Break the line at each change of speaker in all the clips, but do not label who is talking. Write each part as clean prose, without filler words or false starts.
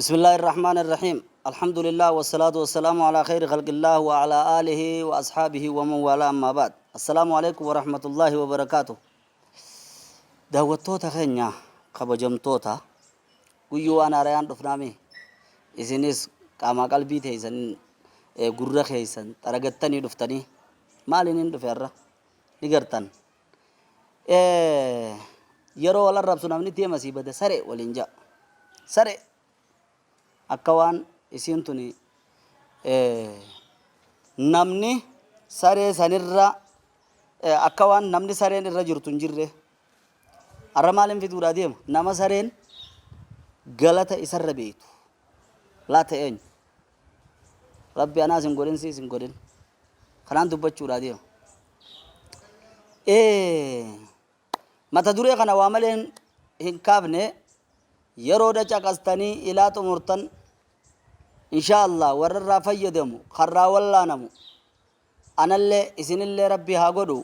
بسم الله الرحمن الرحيم الحمد لله والصلاة والسلام على خير خلق الله وعلى آله وأصحابه ومن والاه أما بعد السلام عليكم ورحمة الله وبركاته دعوتوتا خينيا خبجمتوتا ويو أنا ريان دفنامي إسنيس كاما قلبي تيسن غرة خيسن ترغتني دفتني مالين دفيرة نيغرتن يرو ولا رب سنامني تي مصيبة سري ولينجا سري akkawan isin tuni namni sare sanirra akkawan namni sareen irra jirtu jirre arra maalin fiduudha deema nama sareen galata isarra beetu laa ta'een rabbi anaa sin godhin si sin godhin kanaan dubbachuudha deema mata duree kana waa maleen hin kaafne yeroo da caqastanii ilaa xumurtan inshallah warra fayyadamu kharraa wallaanamu anallee isinillee rabbi haa godhu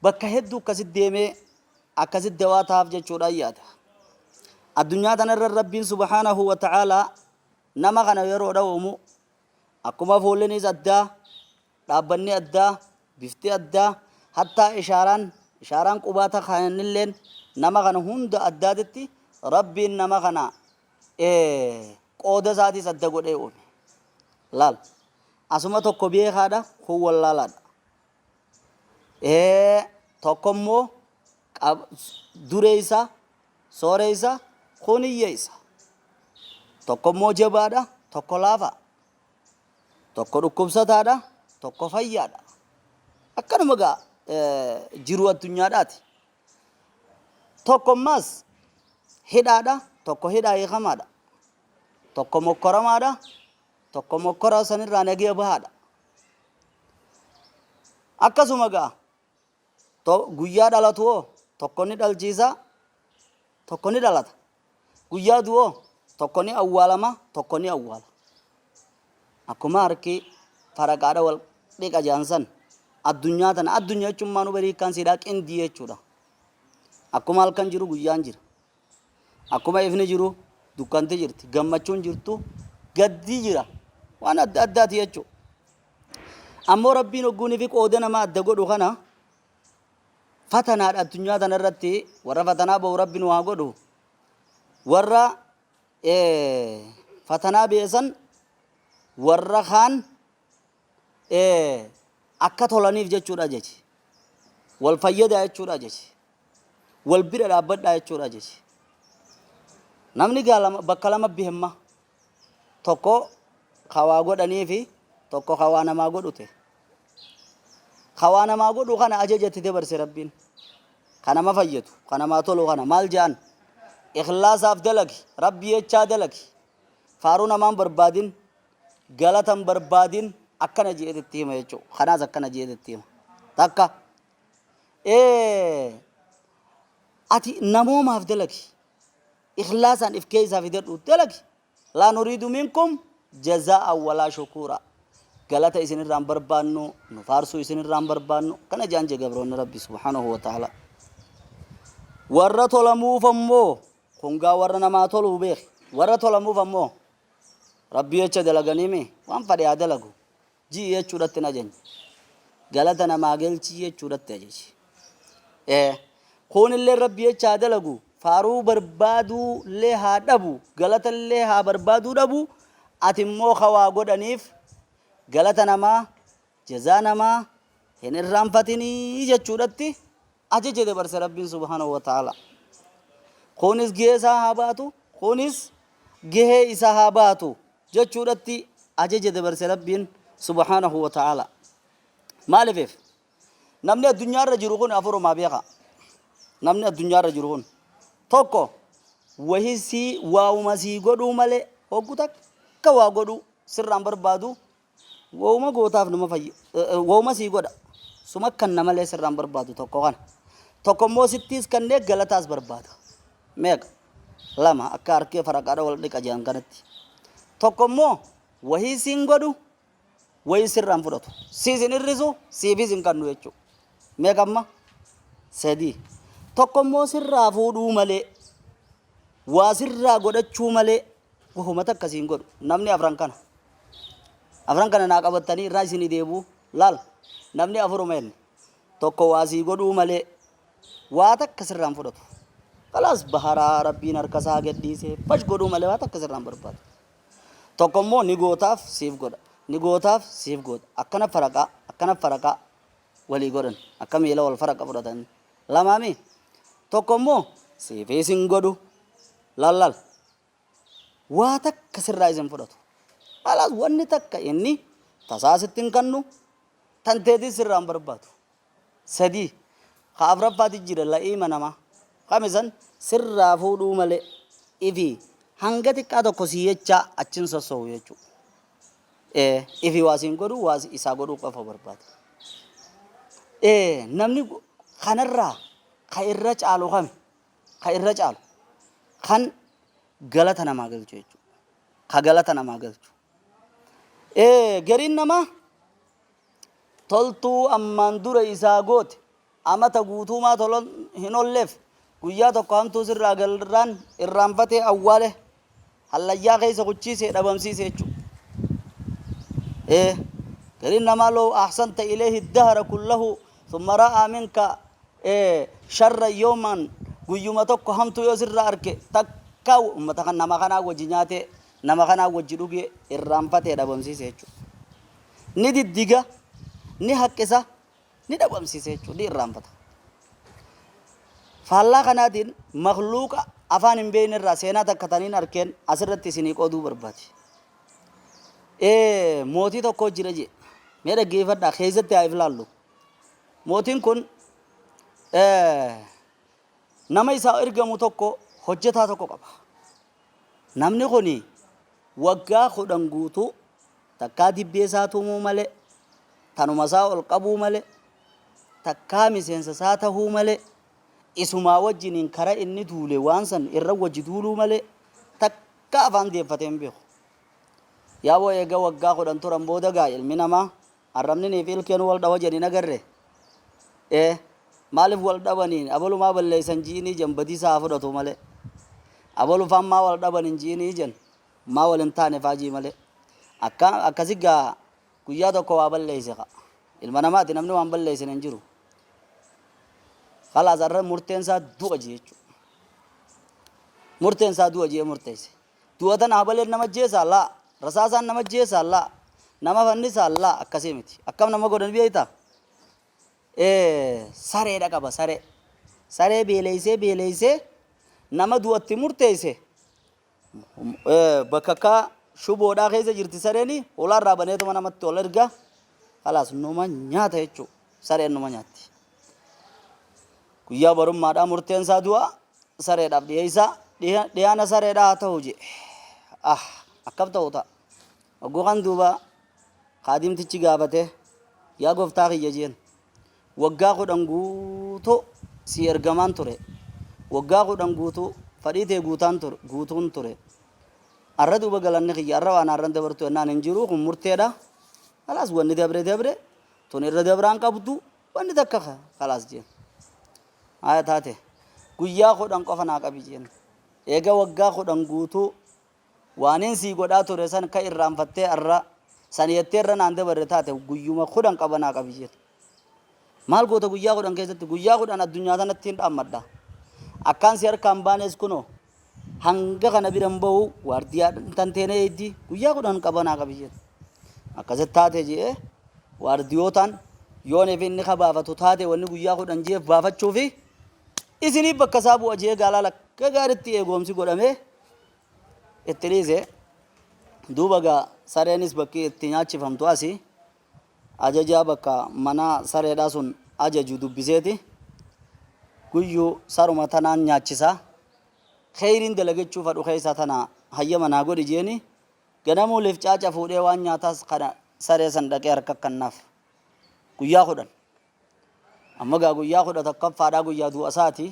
bakka hedduu akkasit deemee akkasit dawaa taaf jechuudha yaada addunyaa tanarra rabbiin subhaanahu wa ta'aalaa nama kana yeroo dhawumu akkuma fuullinis addaa dhaabbanni addaa bifti addaa hattaa ishaaraan qubaata kanilleen nama kana hunda addaatitti rabbiin nama kana qooda isaatis adda godhee uume laal asuma tokko beekaadha kun wallaalaadha tokkommoo duree isaa sooree isaa kun hiyyee isaa tokkommoo jabaadha tokko laafa tokko dhukkubsataadha tokko fayyaadha akkanuma gaa jiru addunyaadhaati tokkommas hidhaadha tokko hidhaa hiikamaadha tokko mokkoramaadha tokko mokkora sanirraa nagee bahaadha akkasuma gaa guyyaa dhalatu hoo tokko ni dhalchiisa tokko ni dhalata guyyaa du'oo tokko ni awwaalama tokko ni awwaala akkuma harki faraqaadha wal dhiqa jaansan addunyaa tana addunyaa jechuun nu bariikaan siidhaa qindii jechuudha akkuma halkan jiru guyyaan jira akkuma ifni jiru dukkanti jirti gammachuun jirtu gaddi jira waan adda addaati jechuudha ammoo rabbiin ogguunii fi qooda nama adda godhu kana fatanaadha addunyaa tanarratti warra fatanaa bahu rabbiin waa godhu warra fatanaa beesan warra kaan akka tolaniif jechuudha jechi wal fayyada jechuudha jechi wal bira dhaabbadhaa jechuudha jechi namni gaalama bakka lama bihemma tokko khawaa godhanii fi tokko khawaa namaa godhute khawaa namaa godhu kana ajajatti dabarse rabbiin kana ma fayyadu kana ma tolu kana maal jaan ikhlaasaaf dalagi rabbi jechaa dalagi faaruu namaan barbaadin galatan barbaadin akkana jeetetti hima jechuudha kanaas akkana jeetetti hima takka ati namoomaaf dalagi ikhlaasan if keeysaaf hidhadhu dalagi laa nuriidu minkum jazaa walaa shukura galata isinirraan barbaannu nu faarsuu isinirraan barbaannu kana jaanje gabroonni rabbi subhaanahu wa ta'ala warra tolamuuf ammoo kungaa warra namaa toluu beek warra tolamuuf ammoo rabbi jecha dalaganiimi waan fadhe haa dalagu jii jechuudhatti na jenye galata namaa galchii jechuudhatti ajaji kunillee rabbi jecha haa dalagu faaruu barbaaduu lee haa dhabu galata lee haa barbaaduu dhabu ati immoo khawaa godhaniif galata namaa jazaa namaa hin irraanfatinii jechuudhatti ajaje dabarse rabbiin subhaanahu wa ta'ala kunis gahee isaa haa baatu kunis gahee isaa haa baatu jechuudhatti ajaje dabarse rabbiin subhaanahu wa ta'ala maaliif namni addunyaarra jiru kun afurumaa beeka namni addunyaarra jiru kun tokko wahisi waa'uma sii godhuu malee hoggu takka waa godhu sirraan barbaadu waa'uma gootaaf nama waa'uma sii godha suma kan nama malee sirraan barbaadu tokko kana tokko immoo sittiis kanneen galataas barbaada meeqa lama akka harkee faraqaadha wal dhiqa jedhan kanatti tokko immoo wahii siin godhu wahii sirraan fudhatu siisin hirrisu siifis hin kannu jechuudha meeqa amma sadii tokko immoo sirraa fuudhuu malee waasirraa godhachuu malee wahuma takkasiin godhu namni afran kana naa qabattanii irraa isinii deebi'u laal namni afurumeen tokko waasii godhuu malee waa takka sirraan fudhatu kalaas baharaa rabbiin harkasaa gadhiisee bash godhuu malee waa takka sirraan barbaadu tokko immoo ni gootaaf siif godha ni gootaaf siif godha akkana faraqaa walii godhan akka miila wal faraqa fudhatan lamaami tokko immoo siifis hin godhu laal waa takka sirraa isin fudhatu kalaas wanni takka inni tasaasittiin kannu tanteetii sirraan barbaadu sadii kaafraffaati jira la'iima namaa kamisan sirraa fuudhuu malee ifi hanga xiqqaa tokko si jechaa achin sossoo'u jechuudha. Ifi waasiin godhu waasi isaa godhuu qofa barbaada. Namni kanarraa ka irra caalu kan galata namaa galchu jechuudha. Ka galata namaa galchu. Gariin namaa toltuu ammaan dura isaa goote amata guutuumaa tolon hin olleef guyyaa tokko hamtuu sirraa galraan irraanfatee awwaale hallayyaa keessa kuchiisee dhabamsiise jechuudha. Gariin namaa loo ahsanta ilayhi dahara kullahu thumma ra'a minka sharra yooman guyyuma tokko hamtuu yoo sirraa arke takka ummata kan nama kanaa wajji nyaatee nama kanaa wajji dhugee irraanfatee dhabamsiise jechuudha. Ni diddiga ni haqqisa ni dhabamsiise jechuudha ni irraanfata. Faallaa kanaatiin makhluuqa afaan hin beekne irraa seenaa takka taniin arkeen asirratti isinii qooduu barbaade. Mootii tokko jira jee mee dhaggeeffadhaa keessatti haa ilaallu. Mootiin kun nama isaa ergamu tokko hojjetaa tokko qaba. Namni kun waggaa 10 guutuu takkaa dibbee isaa tumuu malee tanuma isaa ol qabuu malee takkaa miseensa isaa tahuu malee isumaa wajjiniin kara inni duule waan san irra wajji duuluu malee takka afaan deeffatee hin beeku. Yaaboo eega waggaa 10 turan booda gaa ilmi namaa arrabni niif ilkeen wal dhawa jedhin agarre. Maaliif wal dhabanii abalumaa balleessan jiinii jan badiisaa fudhatu malee abalufaan maa wal dhabanin jiinii jan maa wal hin taane faajii malee akkasi gaa guyyaa tokko waa balleesse qa ilma namaati namni waan balleessin hin jiru. Kalaas arra murteen isaa du'a jechuudha. Murteen isaa du'a jee murteesse. Du'a tana habaleen nama jeesaa laa rasaasaan nama jeesaa laa nama fannisaa laa akkasii miti akkam nama godhan beeytaa. Sareedha qaba saree beeleysee nama du'atti murteesse bakka akka shuboodhaa keessa jirti sareeni olaarraa baneetuma namatti ol erga kalaas numa nyaata jechuudha sareen numa nyaatti. Guyyaa barummaadhaa murteen isaa du'a sareedhaaf dhiyaana sareedhaa haa ta'u jee akkam ta'u ta'a. Waggoo kan duuba kaadimtichi gaafate yaa gooftaa kiyya jeen waggaa 10 guutuu si ergamaan ture waggaa 10 guutuu fadhii tee guutuun ture arra duuba galanni kiyya arra waan arran dabartu ennaan hin jiru kun murteedha kalaas wanni dabre tun irra dabraan qabdu wanni takka kalaas jeen aya taate guyyaa 10 qofa naa qabi jeen eega waggaa 10 guutuu waanin sii godhaa ture san ka irraanfattee arra san yettee irra naan dabarre taate guyyuma 10 qaba naa qabi jeen. Maal goota guyyaa 10 keessatti guyyaa 10 addunyaa tanatti hin dhaammadha akkaan si harkaan baanes kunoo hanga kana biran bahu waardiyaa tanteene eeddi guyyaa 10 qabanaa qabiyyen akkasitti taate jee waardiyootaan yoon eef inni kabaafatu taate wanni guyyaa 10 jeef baafachuu fi isinii bakka isaa bu'a jee gaalaa lakka gaaritti eegoomsi godhamee itti dhiise duuba gaa sareenis bakki itti nyaachifamtu asii ajajaa bakka mana sareedhaa sun ajaju dubbiseeti guyyuu saruma tanaan nyaachisaa kheyriin dalagachuuf adhu keessa tana hayyama naa godhi jeeni ganamuu leef caaca fuudhee waan nyaataas kana saree san dhaqee harka kannaaf guyyaa 10 amma gaa guyyaa 10 tokkoffaadhaa guyyaa du'a isaati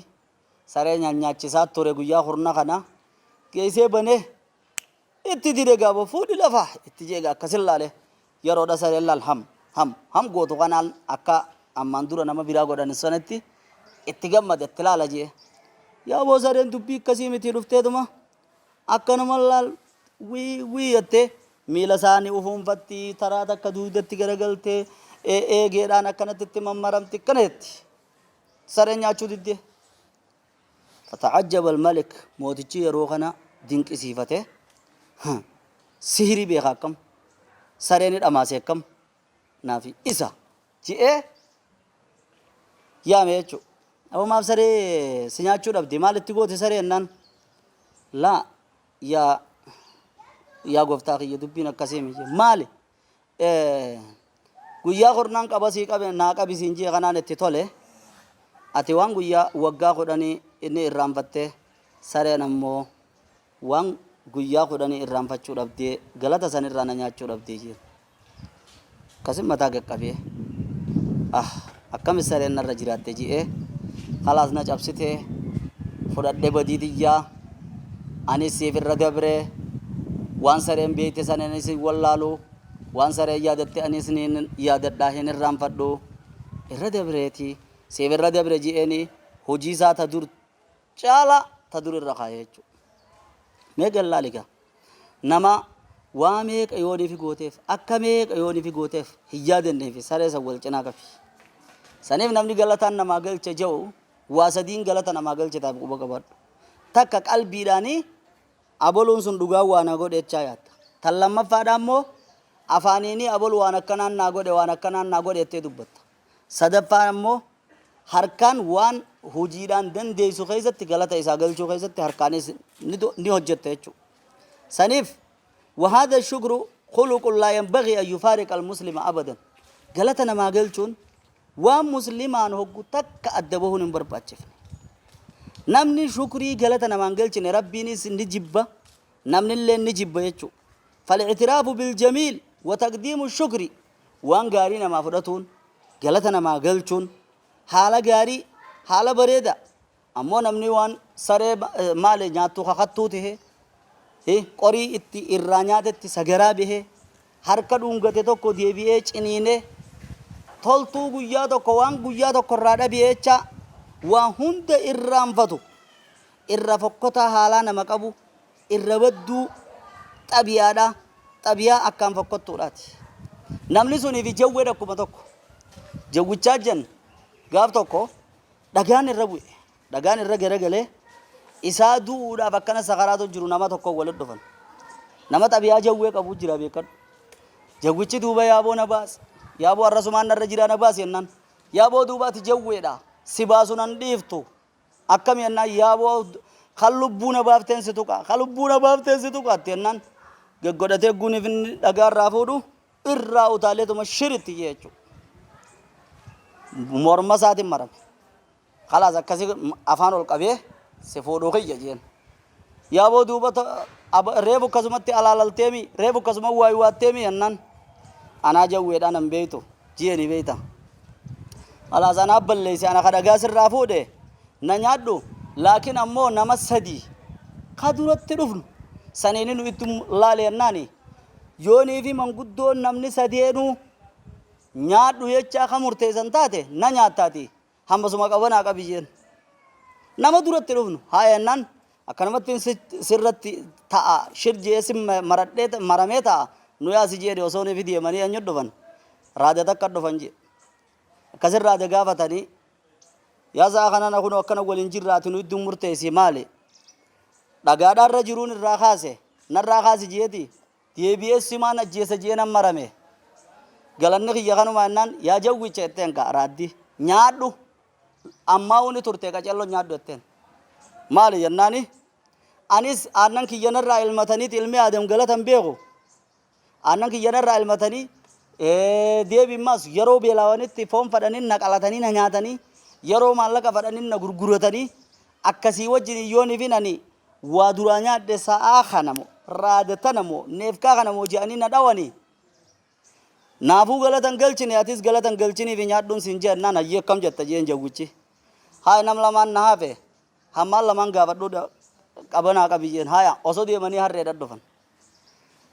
saree nyaachisaa ture guyyaa 10 kana geessee banee itti dide gaaba fuudhi lafa itti jeega akkasin laale yeroodha saree laal ham gootu kanaan akka ammaan dura nama biraa godhan sanatti itti gammade itti laala jee yaa boo sareen dubbii akkasii miti dhufteetuma akkanuma laal wiyyattee miila isaanii ufuunfatti taraa takka duudatti garagaltee eegeedhaan akkanatti itti mammaramti akkana jetti sareen nyaachuu diddee. فتعجب الملك موتشي يروخنا دينك سيفته سهري بيخاكم سرين الأماسيكم نافي إسا جئ يا ميچو أبو ما سري سنياچو رب دمال تيغو تسري نان لا يا غفتاخي يدبينا كسيمي مالي guyyaa qornaan qabasii qabe naa qabisiin jee kanaan itti tole ati waan guyyaa waggaa kudhanii inni irraanfattee sareen ammoo waan guyyaa kudhanii irraanfachuu dhabdee galata san irraa na nyaachuu dhabdee jee kasin mataa qaqqabee akkami sareen narra jiraatte jee khalaas na cabsitee fudhadhee badii xiyyaa anis siif irra dabree waan sareen beekte san anis wallaaluu waan saree yaadatte anis niin yaadadhaa hin irraanfadhu irra dabreetii siif irra dabre jeeni hojii isaa ta dur caala ta dur irra kaayee jechuudha. Mee gallaaliga nama waa meeqa yoonii fi gooteef akka meeqa yoonii fi gooteef hin yaadannee fi saree san wal cinaa qabi. Saniif namni galataan namaa galche jedhu waa sadiin galata namaa galche taaf quba qabadhu. Takka qalbiidhaanii aboluun sun dhugaa waa na godhe jechaa yaadda. Tan lammaffaadhaan immoo afaaniini abol waan akkanaan naa godhe waan akkanaan naa godhe jettee dubbatta. Sadaffaan immoo harkaan waan hojiidhaan dandeessu keessatti galata isaa galchuu keessatti harkaanis ni hojjetta jechuudha. Saniif وهذا الشكر خلق لا ينبغي أن يفارق المسلم أبدا. galata namaa galchuun waan muslimaan hoggu takka addabahu hin barbaachifne. Namni shukrii galata namaan galchine rabbiinis ni jibba namni illee ni jibba jechuudha. فالاعتراف بالجميل وتقديم الشكر وان غاري نما فدتون غلطه نما غلچون حالا غاري حالا بريدا امو نمني وان سري مال نياتو خطوته قري اتي الرانيات سغرا به harka dhungate tokko deebi'ee ciniine toltuu guyyaa tokko waan guyyaa tokko irraa dhabi'eecha waan hunda irraanfatu irra fokkota haalaa nama qabu irra badduu xabiyaadha xabiyaa akkaan fokkottuudhaati. Namni sunii fi jawwee dhakkuma tokko jawwichaa jan gaaf tokko dhagaan irra bu'e dhagaan irra garagalee isaa du'uudhaaf akkana sakaraatu jiru nama tokko walitti dhufan nama xabiyaa jawwee qabu jira beekadhu. Jawwichi duuba yaaboo na baas yaaboo arrasumaan narra jira na baas yennaan yaaboo duubaati jawweedha si baasu nan dhiiftu akkam yennaan yaaboo kan lubbuu na baafteen si tuqa kan lubbuu na baafteen si tuqaatti yennaan gaggodhatee guniif inni dhagaa irraa fuudhu irraa utaaleetuma shiritti jechuudha. Morma isaatiin marame khalaas akkasii afaan ol qabee si fuudhuu kiyya jeen yaaboo duuba reefu akkasumatti alaalalteemi reefu akkasuma waayuwaatteemi yennaan anaa jawweedhaan hin beektu jeeni beekta. Khalaas anaa balleessi ana kadhagaa sirraa fuudhe na nyaadhu laakiin ammoo nama sadii ka duratti dhufnu saniini nu itti laale yennaani yoonii fi manguddoon namni sadeenuu nyaadhu jechaa ka murteessan taate na nyaattaati hammasuma qabanaa qabiyyeen nama duratti dhufnu haa yennaan akkanumatti sirratti ta'a shirjee si maramee ta'a nu yaasi jedhe osoo ni fideemanii eenyu dhufan raada takka dhufan jee akkasin raada gaafatanii yaasaa kanana kun akkana waliin jirraati nu idduu murteessi maali dhagaadhaarra jiruun irraa kaase narraa kaasi jeeti deebi'ee simaan ajjeesa jeenan marame galanni kiyya kanuma ennaan yaa jawwicha etteen ka raaddi nyaadhu ammaa uni turte qacallo nyaadhu etteen maali jennaani anis aannan kiyyanarraa ilmataniiti ilmi aadam galatan beeku aannan kiyyanarraa ilmatanii deebimaas yeroo beelaawanitti foon fadhanii na qalatanii na nyaatanii yeroo maallaqa fadhanii na gurguratanii akkasii wajjin yoonii fi nani waa duraa nyaadhe sa'aa kanamo raadatanamo neefkaa kanamo je'anii na dhawanii naafuu galatan galchine atis galatan galchinii fi nyaadhuun siin jeennaan hayyee akkam jetta jeen jawwichi haa nam lamaan na hafe hammaan lamaan gaafadhuu qabanaa qabiyyeen haya osoo deemanii harreedha dhufan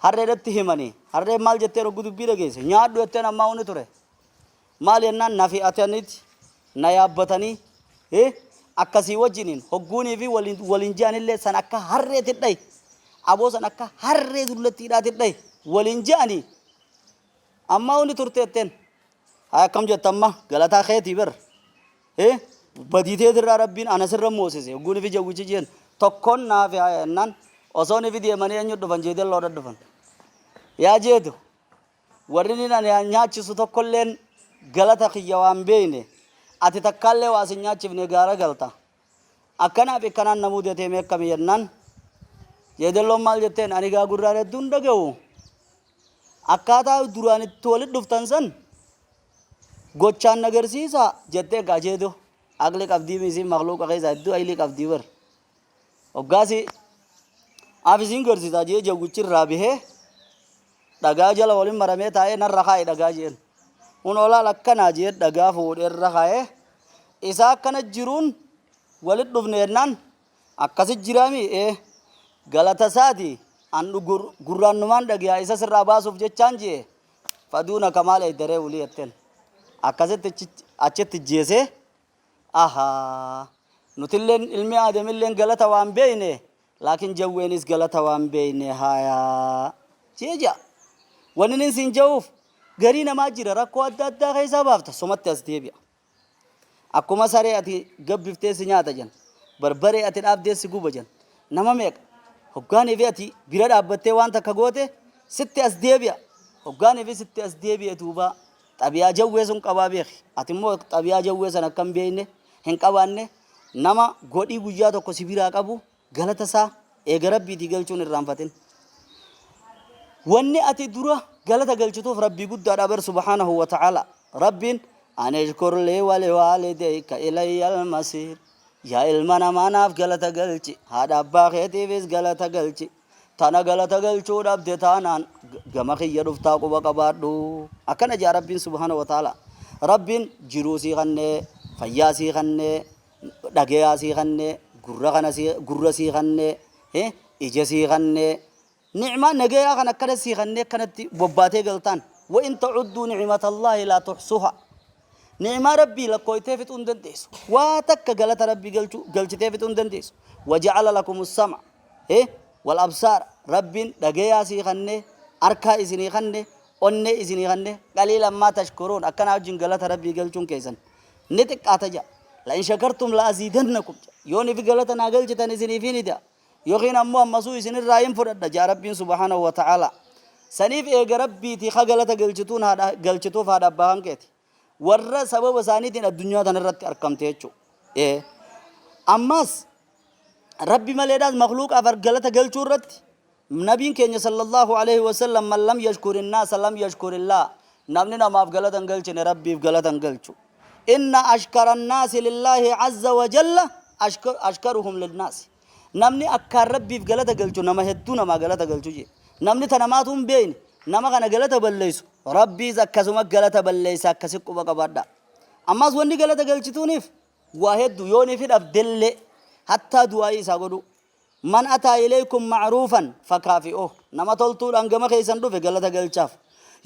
harreedhatti himanii harreen maal jetteen oggu dubbii dhageesse nyaadhu jetteen ammaa uni ture maal yennaan na fi'ataniiti na yaabbatanii akkasii wajjiniin hogguunii fi waliin jaanillee san akka harreetti dhayi aboo san akka harree dullattiidhaatti dhayi waliin jaanii amma hundi turteetteen haa akkam jettamma galataa keetii bar baditee dirraa rabbiin ana sirra moosise hogguunii fi jawwichi jeen tokkoon naaf haa jennaan osoo ni fi deemanii eenyu dhufan jeedeen loodha dhufan yaa jeetu warri ni nyaachisu tokkolleen galata kiyya waan beeyne ati takkaallee waa si nyaachifne gaara galta akkanaaf akkanaan namuu deetemee akkami jennaan jeedalloon maal jetteen ani gaa gurraan hedduun dhaga'u akkaataa duraan itti walit dhuftan san gochaan nagarsiisa jettee gaa jeedu aqli qabdii misi maqluuqa keessa hedduu ayilii qabdii bar hoggaasi afisiin garsiisaa jee jawwichi irraa bihee dhagaa jala waliin maramee taa'ee narra kaa'e dhagaa jeen un olaal akkanaa jee dhagaa fuudhee irra kaa'ee isaa akkana jiruun walit dhufne jennaan akkasi jiraami galata isaati an gurraannumaan dhagiyaa isa sirraa baasuuf jechaan jee faduuna kamaal eeydaree ulii jetteen akkasitti achitti jeesee ahaa nutilleen ilmi aadamilleen galata waan beeyne laakiin jawweenis galata waan beeyne hayaa jeeja wanni sin jawuuf garii namaa jira rakkoo adda addaa keessaa baafta somatti as deebi'a akkuma saree ati gabbiftee si nyaata jan barbaree ati dhaabdee si guba jan nama meeqa hoggaanii fi ati bira dhaabbattee waan takka goote sitti as deebi'a hoggaanii fi sitti as deebi'e duuba xabiyaa jawwee sun qabaa beeki ati immoo xabiyaa jawwee san akkam beeyne hin qabaanne nama godhii guyyaa tokko si biraa qabu galata isaa eega rabbiitii galchuun irraanfatin wanni ati dura galata galchituuf rabbii guddaadha bar subhaanahu wa ta'ala rabbiin an ashkur li wa li walidayka ilayya al-masir yaa ilma namaa naaf galata galchi haadha abbaa keetiifis galata galchi tana galata galchuu dhabde taanaan gama kiyya dhuftaa quba qabaadhu akkana jaa rabbiin subhaanahu wa ta'ala rabbiin jiruu sii kannee fayyaa sii kannee dhageyaa sii kannee gurra sii kannee ija sii kannee نعمة نجايا كان كذا سيغني كانت بباتي قلتان وإن تعدوا نعمة الله لا تحصوها نعمة ربي لقويته في تندنديس واتك قالت ربي قلتته في تندنديس وجعل لكم السمع والأبصار ربي نجايا سيغني أركا إزني غني أني إزني غني قليلا ما تشكرون أكن أوجين قالت ربي قلتون كيسن نتك أتجا لئن شكرتم لأزيدنكم يوني في قالتنا قلتنا إزني فيني ده يوخين أمو أمسو إسن الرأيم فرد جاء ربي سبحانه وتعالى سنيف إيقا ربي تي خغلة قلتو فهذا بهان كيتي ورّا سبب سانيتين الدنيا تنرد أركم تيجو أماس ربي مليداز مخلوق أفر قلتة قلتو رد نبي كيني صلى الله عليه وسلم من لم يشكر الناس لم يشكر الله نبننا ما في قلتة قلتو ربي في قلتة قلتو إن أشكر الناس لله عز وجل أشكرهم للناس namni akka rabbiif galata galchu nama hedduu nama galata galchu je namni tanamaatuun beeyne nama kana galata balleessu rabbiis akkasuma galata balleessa akkasi quba qabadha ammas wanni galata galchituuniif waa hedduu yoonii fi dhabdelle hatta du'aa'ii isaa godhu man ataa ilaykum ma'ruufan fakaafi'uh nama toltuudhaan gama keessan dhufe galata galchaaf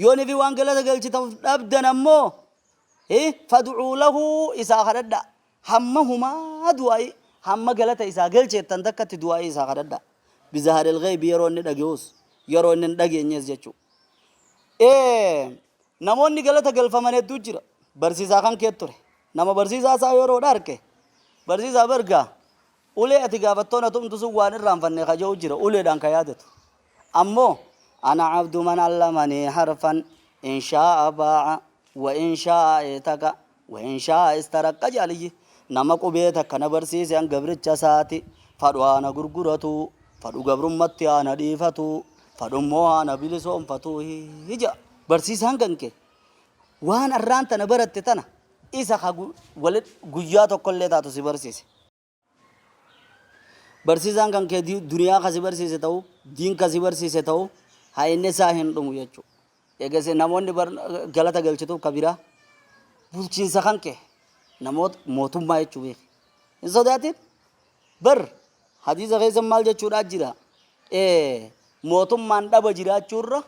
yoonii fi waan galata galchitaaf dhabdan ammoo fad'uu lahu isaa kadhadha hamma humaa du'aa'ii hamma galata isaa galcheettan takkatti du'aa isaa kadhadha bizaharil ghaybi yeroo inni dhageus yeroo inni dhageenyes jechu namoonni galata galfaman hedduu jira barsiisaa kan kee ture nama barsiisaa isaa yeroo dharke barsiisaa barga ulee ati gaafattoon atumtu sun waan irraanfanne kaja'u jira uleedhaan ka yaadatu ammoo ana abdu man allamanii harfan in shaa'a baa'a wa in shaa'a eetaka wa in shaa'a istaraqqa jaaliyyi nama qubee takka na barsiise an gabricha isaati fadhu ana gurguratu fadhu gabrummatti ana dhiifatu fadhummoo ana bilisoomfatu hija barsiisaan ganke waan arraan tana baratte tana isa walit guyyaa tokkollee taatu si barsiise barsiisaan ganke duniyaa kasi barsiise ta'u diin kasi barsiise ta'u haa inni isaa hin dhumu jechuu eegase namoonni galata galchituuf kabiraa bulchiinsa kanke نموت موتم ما يشوفه إنسان بر حديث غير زمال جشورا جرا موتم ماندا بجرا شورا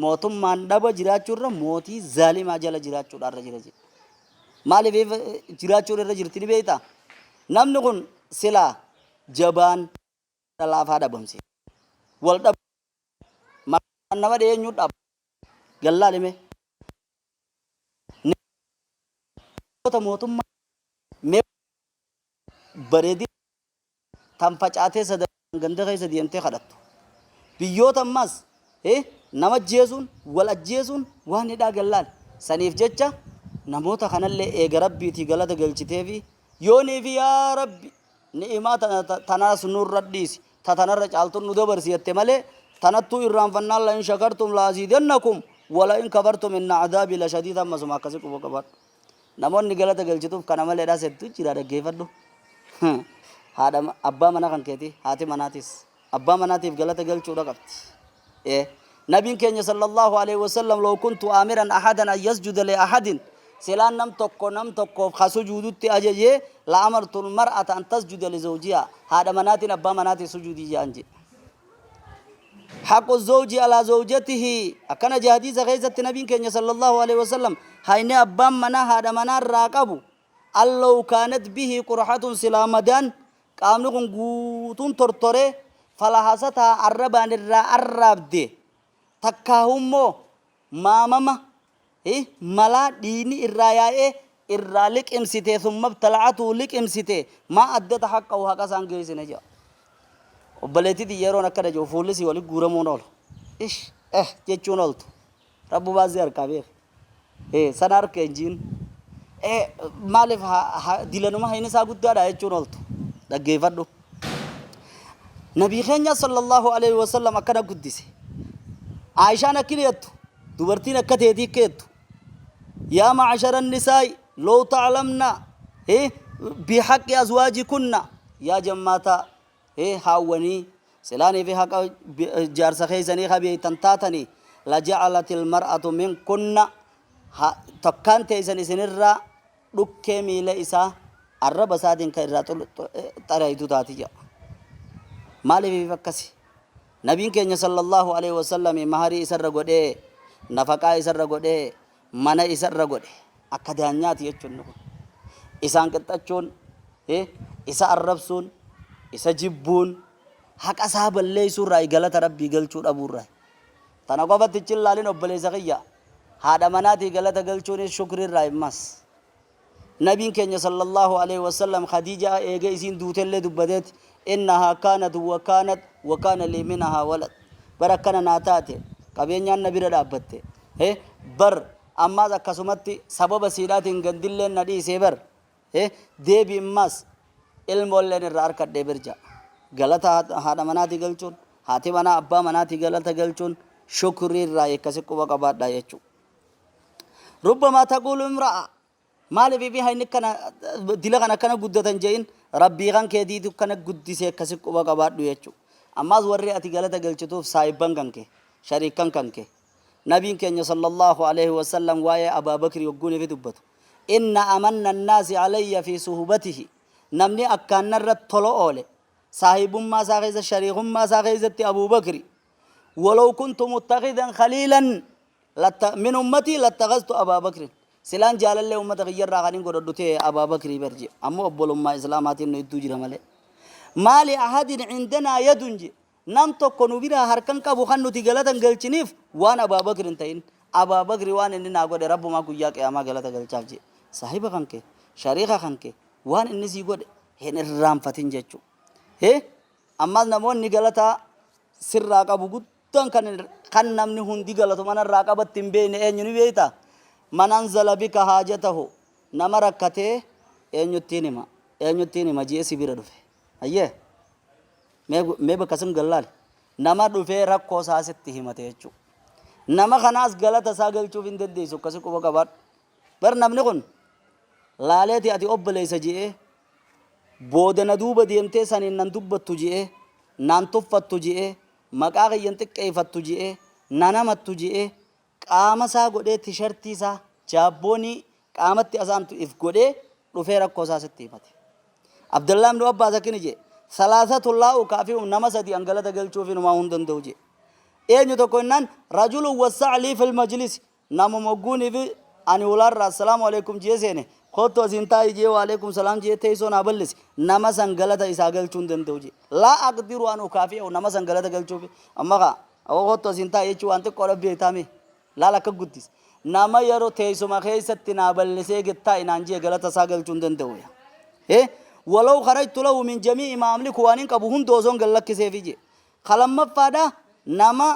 موتم ماندا بجرا شورا موتي ظالم أجلا جرا شورا رجلا جرا مالي في جرا شورا رجلا تني بيتا namni kun silaa jabaan laafaa dhabamse wal dhab nama dhiyeenyuu dhab gallaalime namoota mootummaa mee bareedina tan facaatee sadarkaan ganda keessa deemtee kadhattu biyyoota ammas nama ajjeesuun wal ajjeesuun waan hidhaa gallaal saniif jecha namoota kanallee eega rabbiitii galata galchiteefi yoonii fi yaa rabbi ni'imaa tanaas nurra dhiisi tatanarra caaltuun nu dabarsi jette malee tanattuu irraanfannaan la in shakartum la aziidannakum wala in kafartum inna adaabii la shadiid ammasuma akkasi quba qabaadhu namoonni galata galchituuf kana malee dhaasettu jira dhaggeeffadhu haadha abbaa mana kan keeti haati manaatis abbaa manaatiif galata galchuudha qabdi nabiin keenya sallallahu alaihi wasallam law kuntu amiran ahadan an yasjuda li ahadin silaan nam tokkoof kasujuudutti ajaje la amartu almar'ata an tasjuda li zawjiha haadha manaatiin abbaa manaatiin sujuudii jedhan jedhe حق الزوج على زوجته أكن جهدي زغيزة النبي كenya صلى الله عليه وسلم هايني أبام منا هذا منا راقبو الله كانت به قرحة سلامدان قامنا قوتون ترتره فلا حستا عربان الراب دي تكاهمو مامما ملا ديني الرايا الرالك امسيته ثم ابتلعته لك امسيته ما أدت حقه حقا سانجيسي نجا وبلتي دي يرون أكده جو فولسي ولي غورمون أول إيش جيتشون أولتو ربو بازيار كابير سنار كنجين مالف ديلانو ما هيني ساقود دادا جيتشون أولتو دا جيفادو نبي خينيا صلى الله عليه وسلم أكده قدسي عائشة نكريتو دوبرتين أكده ديكيتو يا معشر النساء لو تعلمنا بحق أزواجكن يا جماعة هاوني سلاني في حق جار سخيزني خبي تنتاتني لجعلت المرأة من كنا تكان تيزني سنرا دكمي ليسا الرب سادين كيرات ترايدو تاتيا مالي في فكسي نبي كenya sallallahu alaihi wasallam mahari isarra gode nafaka isarra gode mana isarra gode akka daanyaati jechuun isaan qixxachuun isa arrabsuun isa jibbuun haqa isaa balleessuurraa galata rabbii galchuu dhabuurraa tana qofatti chillaalin obboleessa kiyya haadha manaatii galata galchuunis shukriirraa immas nabiin keenya sallallahu alaihi wasallam khadiija eega isiin duutellee dubbateet innaha kaanat wa kaana lii minha walad barakkana naa taate qabeenyaan na bira dhaabbatte bar ammaas akkasumatti sababa siidhaatiin gandilleen na dhiisee bar deebi immas ilmoolleen irraa harkadhee birja galata haadha manaatii galchuun haati manaa abbaa manaatii galata galchuun shukriirraa akkasi quba qabaadha jechuudha rubbamaa taquulu imra'a maaliif fi hayni kana dila kana kana guddatan jeeyin rabbii kan keetiitu kana guddisee akkasi quba qabaadhu jechuudha ammaas warri ati galata galchituuf saayibban kanke shariikan kanke nabiin keenya sallallahu alaihi wasallam waa'ee abaa bakri wagguun fi dubbatu inna amanna annaasi alayya fi suhbatihi namni akkaanarra tolo oole saahibummaa isaa keessa shariikummaa isaa keessatti abuu bakri walaw kuntu muttaqidan khaliilan min ummatii lattaqastu abaa bakrin silaan jaalallee ummata kiyyarraa kanin godhadhu ta'e abaa bakrii barje ammoo obbolummaa islaamaatiin nu idduu jira malee maali ahadin cindanaa yadun je nam tokko nu bira harkan qabu kan nuti galatan galchiniif waan abaa bakrin ta'in abaa bakri waan inni naa godhe rabbumaa guyyaa qiyaamaa galata galchaaf je saahiba kanke shariika kanke waan inni sii godhe hin irraanfatin jechuudha ammas namoonni galataa sirraa qabu guddan kan namni hundi galatu manarraa qabatti hin beekne eenyu ni beektaa man anzala bika haajatahu nama rakkatee eenyuttiin hima jee si bira dhufe ayyee mee bakka sun gallaale nama dhufee rakkoo isaa sitti himate jechuudha nama kanaas galata isaa galchuuf hin dandeessu akkasi quba qabaadhu bar namni kun laaleeti ati obboleessa jee boodana duuba deemtee saniin nan dubbattu jee nan tuffattu jee maqaa kiyyan xiqqeeffattu jee nanamattu jee qaama isaa godhee tishartii isaa jaabboonii qaamatti asaantu if godhee dhufee rakkoo isaa sitti himate abdullah ibn abbaas akkini jee salaasatu laa'u kaafi'um nama sadi an galata galchuuf inumaa hun danda'u jee eenyu tokko innaan rajulun wasa'a lii fil majlis namu mogguunii fi ani ulaarraa assalaamu alaikum jee seene kottu asintaa je wa alaikum salam je teessoon aballis nama sangalata isaa galchuun danda'u je laa aqdiru an ukaafi'u nama sangalata galchuuf amma ka kottu asintaa jechuu waan xiqqoo dhabbii taame laala akka guddis nama yeroo teessuma keessatti naa ballisee gettaa inaan jee galata isaa galchuun danda'u ولو خرجت له من جميع ما أملك وأنين كبوهن دوزون قال لك سيفيجي خلما فادا نما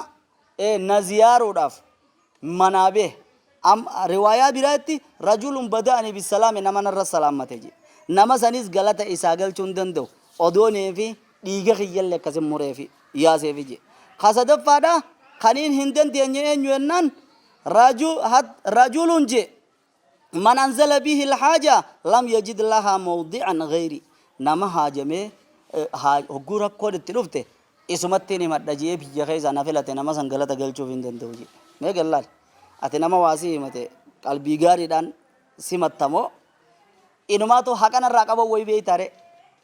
نزيار وداف منابه أم رواية براتي رجل بدأني بالسلام نما نر السلام متجي نما سنيس غلطة إساقل چندن دو أدوني في ديگه خيال لك كسم مريفي يا سيفيجي خاصة فادا خنين هندن تينيين يونان رجل جي من أنزل به الحاجة لم يجد لها موضعا غيري نما حاجمه هجورا كود تلوفته اسمتني مدجيه بيجي خيزا نافلة نما سنغلتا قلچو فيندن توجي ما قال أتنما واسي متى قلبي غاري دان سمتمو إنما تو حقنا راكبو ويبي تاري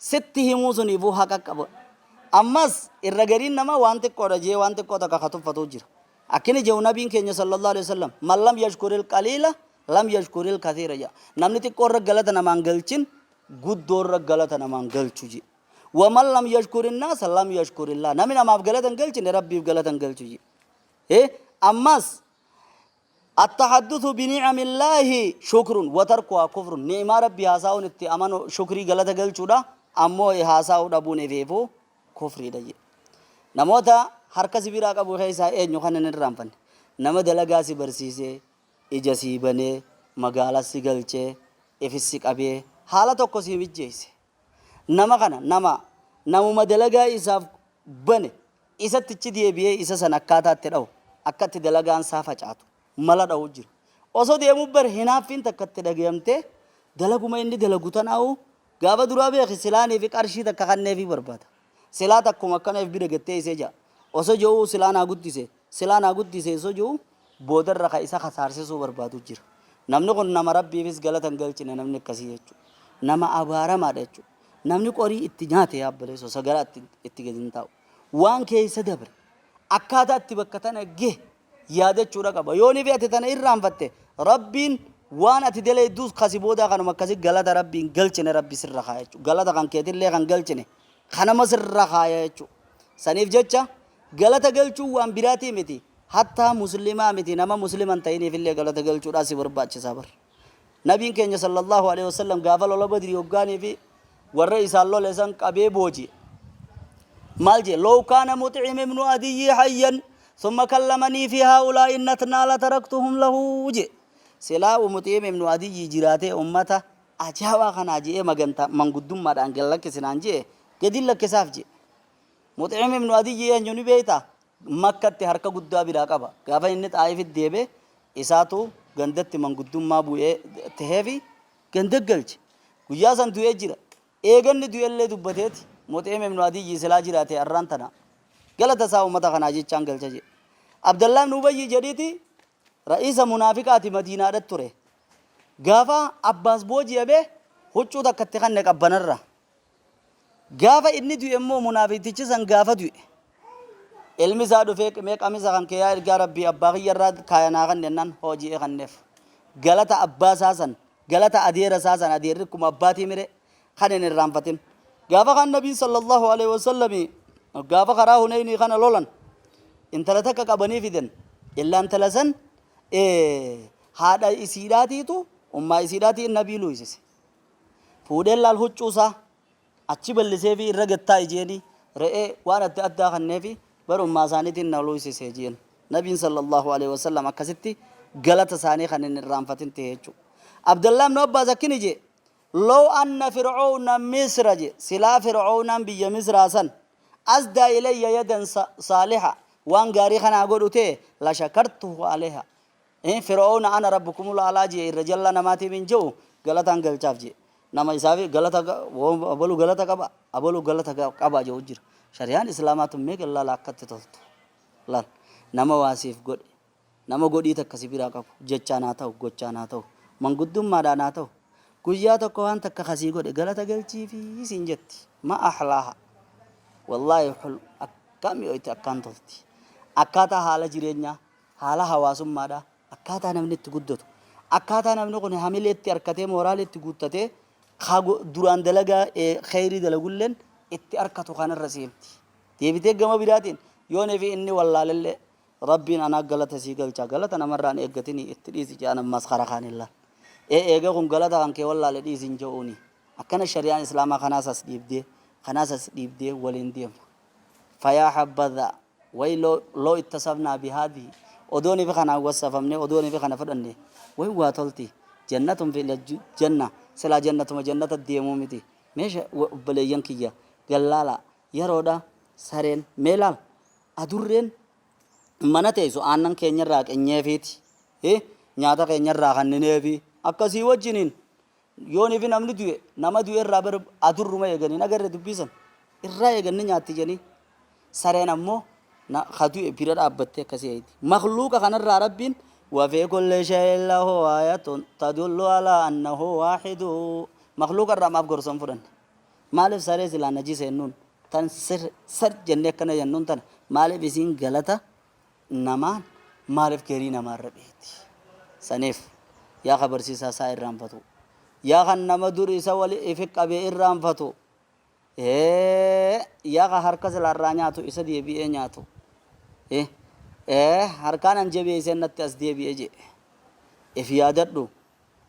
ستي هموسني بو حقك كبو أمس الرجالين نما وانت كودا جي وانت كودا كخطب فتوجر أكني جو نبي كينيا صلى الله عليه وسلم من لم يشكر القليل لم يشكر الكثير جا نمني تكور غلطة نمان غلطين قد دور غلطة نمان غلطوجي ومن لم يشكر الناس لم يشكر الله نمنا ما غلطة غلطين ربي غلطة غلطوجي أمس التحدث بنعم الله شكر وتركها كفر نعم ربي هاساون اتي امانو شكري غلطة غلطودا امو هاساو دبوني فيفو كفري دجي نموتا harka sibira qabu keessa eenyu kan inni raanfanne nama dalagaa si barsiise ija si banee magaalaa si galchee ifisi qabee haala tokko si mijjeesse nama kana namuma dalagaa isaaf bane isatti ichi deebi'ee isa san akkaataatti dhawu akkatti dalagaan isaa facaatu mala dhawu jira osoo deemu bar hinaaffiin takkatti dhagayamtee dalaguma inni dalagu tanaa'u gaafa duraa beeki silaanii fi qarshii takka kanneefi barbaada silaa takkuma akkanaaf bira gattee isee jaa osoo jiru silaanaa guddise osoo jiru boodarra ka isa khasaarsisuu barbaadu jira namni kun nama rabbiifis galatan galchine namni akkasii jechuudha nama abaaramaadha jechuudha namni qorii itti nyaate yaabbalee sagaraa itti gadin taa'u waan keessa dabre akkaataa itti bakka tana gee yaadachuudha qaba yoo ni fe'ate tana irraanfatte rabbiin waan ati dalee duus kasi booda kanuma akkasii galata rabbiin galchine rabbi sirra kaaya jechuudha galata kan keetillee kan galchine kanama sirra kaaya jechuudha saniif jecha galata galchuu waan biraatii miti hatta muslimaa miti nama musliman ta'iniif illee galata galchuudha si barbaachisaa bar nabiin keenya sallallahu alaihi wasallam gaafa lola badri hoggaanii fi warra isaan lolesan qabee booji maal je law kaana mut'im ibn adiyyi hayyan thumma kallamanii fi haula innatna la taraktuhum lahu je silaa mut'im ibn adiyyi jiraate ummata ajaaba kana je maganta manguddummaadhaan gallakkisinaan je gadin lakkisaaf je مطعم ابن عدي ينجوني بيتا مكة هركا قدوا بلا قبا قابا إني طائف الديبه إساتو غندت من قدوم ما بوئي تهيفي غندت قلج قياسا دوئي جرا إيغن دوئي اللي دبتت مطعم ابن عدي يسلا جراتي أرانتنا قلت ساو متا خناجي چانگل چجي عبد الله بن أبي جديتي رئيس منافقات مدينة دتره قابا عباس بوجي أبي هچو دا كتخن نك أبنر gaafa inni du'e immoo munaafiqichi san gaafa du'e ilmi isaa dhufee meeqami isaa kan keeyaa ergaa rabbii abbaa kiyyarraa kaayanaa kan dennan hojii kanneef galata abbaa isaa san galata adeera isaa san adeerri kuma abbaatii mire kan hin irraanfatin gaafa kan nabiin sallallahu alaihi wasallam gaafa karaa huneynii kana lolan intala takka qabanii fiden illa intala san haadha isiidhaatiitu ummaa isiidhaatii nabii luisise fuudheen laal huccuusaa achi ballisee fi irra gattaa ijeeni re'ee waan adda addaa kanneefi barummaa isaaniitiin na luisisee jeen nabiin sallallahu alaihi wasallam akkasitti galata isaanii kan hin irraanfatin ta'e jechuudha abdallah ibn abbaas akkini je law anna fir'auna misra je silaa fir'aunaan biyya misraa san asdaa ilayya yadan saaliha waan gaarii kanaa godhu ta'e la shakartuhu alaiha fir'auna ana rabbukumul alaa je irra jalla namaatii min jehu galataan galchaaf je nama isaafi galata abalu galata qaba je ujjir shari'aan islaamaatu meeqa lakkatti toltu lan nama waasiif godhe nama godhii takka sibira qabu jechaan haa ta'u gochaan haa ta'u manguddummaadhaan haa ta'u guyyaa tokko waan takka kasii godhe galata galchii fi siin jetti ma ahlaaha wallaahi hul akkami oyti akkaan tolti akkaataa haala jireenyaa haala hawaasummaadhaa akkaataa namni itti guddatu akkaataa namni kun hamileetti harkatee mooraaleetti guuttatee duraan dalagaa khayrii dalagulleen itti harkatu kanarra seemti deebitee gama biraatiin yoo nefi inni wallaalellee rabbiin anaa galata sii galcha galata namarraan eeggatini itti dhiisi jedhan ammas kara kaanillaan eega kun galata kan kee wallaale dhiisin je'uuni akkana shari'aan islaamaa kanaas as dhiibdee waliin deema fayaa habadha way loo ittasafnaa bihadii odooni fi kanaan wasafamne odooni fi kana fudhanne way waa tolti jannatun fi janna silaa jannatuma jannata deemuu miti meesha obboleeyyan kiyya gallaala yeroodha sareen meelaal adurreen mana teessu aannan keenyarraa qenyeefiiti nyaata keenyarraa kannineefi akkasii wajjiniin yoonii fi namni du'e nama du'e irraa bar adurruma eeganii nagarre dubbisan irraa eeganni nyaatti janii sareen ammoo du'e bira dhaabbattee akkasii eeyti makluuqa kanarraa rabbiin وفي كل شيء له آية تدل على أنه واحد مخلوق الرام أبغر سنفرن مالف سارس لا نجيس النون تن سر جنة كنا جنون تن مالف بسين غلطة نمان مالف كرينا مار بيت سنيف يا خبر سيسا سائر رام فتو يا خن نمدور إسا ولي إفك أبي إرام فتو يا خهركز الرانياتو إسا دي بي نياتو harkaan an jabeeysen natti as deebi'e je if yaadadhu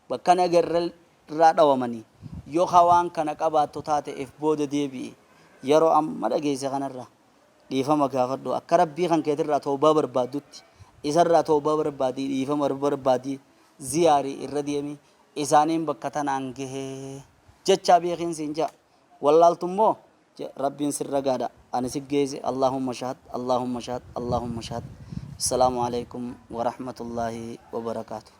bakka nagarra irraa dhawamanii yoo hawaan kana qabaattu taate if booda deebi'e yeroo amma dhageesse kanarra dhiifama gaafadhu akka rabbii kan keetirraa toobaa barbaadutti isarraa toobaa barbaadii dhiifama barbaadii ziyaarii irra deemi isaaniin bakka tanaan gahee jechaa beekiinsi hin jaa wallaaltummoo rabbiin sirra gaadha ani si geesse allahumma shahad allahumma shahad allahumma shahad السلام عليكم ورحمة الله وبركاته